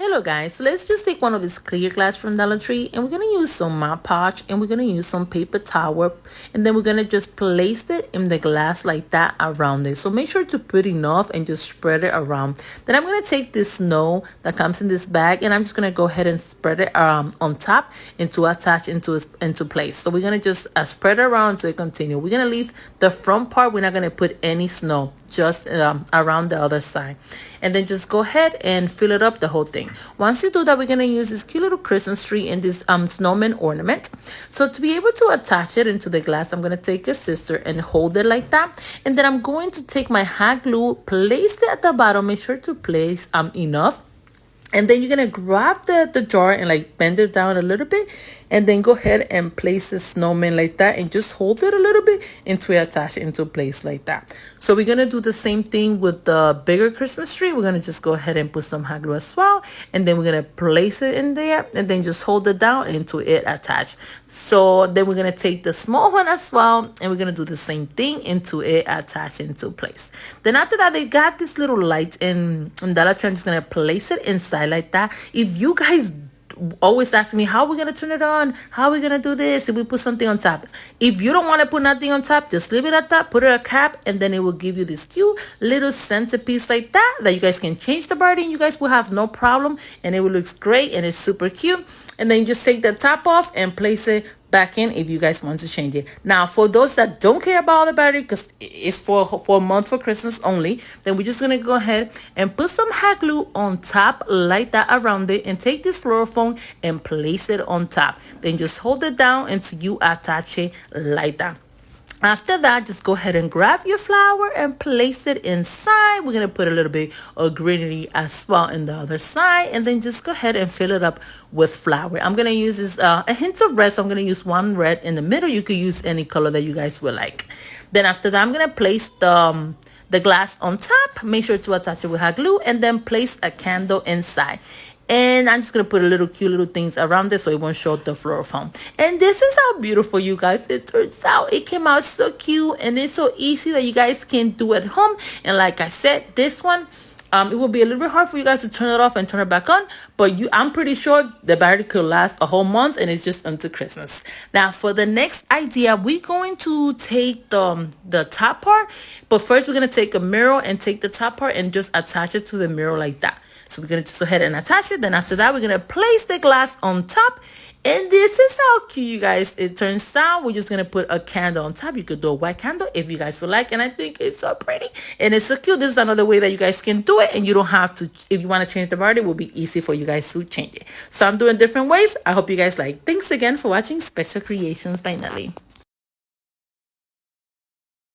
Hello guys, so let's just take one of these clear glass from Dollar Tree and we're going to use some Mod Podge and we're going to use some paper towel and then we're going to just place it in the glass like that around it. So make sure to put enough and just spread it around. Then I'm going to take this snow that comes in this bag and I'm just going to go ahead and spread it on top and to attach into place. So we're going to just spread it around to continue. We're going to leave the front part. We're not going to put any snow, just around the other side. And then just go ahead and fill it up, the whole thing. Once you do that, we're going to use this cute little Christmas tree and this snowman ornament. So to be able to attach it into the glass, I'm going to take a scissor and hold it like that. And then I'm going to take my hot glue, place it at the bottom. Make sure to place enough. And then you're going to grab the jar and like bend it down a little bit. And then go ahead and place the snowman like that and just hold it a little bit until you attach it into place like that. So we're going to do the same thing with the bigger Christmas tree. We're going to just go ahead and put some hot glue as well. And then we're going to place it in there and then just hold it down until it attached. So then we're going to take the small one as well and we're going to do the same thing until it attached into place. Then after that, they got this little light in Dollar Tree. I'm just going to place it inside like that. If you guys always ask me how we're gonna turn it on, how we're gonna do this, if we put something on top, if you don't want to put nothing on top, just leave it at that, put it a cap, and then it will give you this cute little centerpiece like that you guys can change the body and you guys will have no problem and it will look great and it's super cute. And then you just take the top off and place it back in if you guys want to change it. Now for those that don't care about the battery because it's for a month, for Christmas only, then we're just gonna go ahead and put some hot glue on top like that around it and take this fluorofoam and place it on top. Then just hold it down until you attach it like that. After that, just go ahead and grab your flower and place it inside. We're going to put a little bit of greenery as well in the other side. And then just go ahead and fill it up with flower. I'm going to use this a hint of red. So I'm going to use one red in the middle. You could use any color that you guys would like. Then after that, I'm going to place the glass on top. Make sure to attach it with hot glue. And then place a candle inside. And I'm just going to put a little cute little things around it so it won't show the fluorofoam. And this is how beautiful, you guys, it turns out. It came out so cute and it's so easy that you guys can do at home. And like I said, this one, it will be a little bit hard for you guys to turn it off and turn it back on. But I'm pretty sure the battery could last a whole month and it's just until Christmas. Now for the next idea, we're going to take the top part. But first we're going to take a mirror and take the top part and just attach it to the mirror like that. So we're going to just go ahead and attach it. Then after that, we're going to place the glass on top. And this is how cute, you guys, it turns out. We're just going to put a candle on top. You could do a white candle if you guys would like. And I think it's so pretty. And it's so cute. This is another way that you guys can do it. And you don't have to, if you want to change the body, it will be easy for you guys to change it. So I'm doing different ways. I hope you guys like. Thanks again for watching Special Creations by Nelly.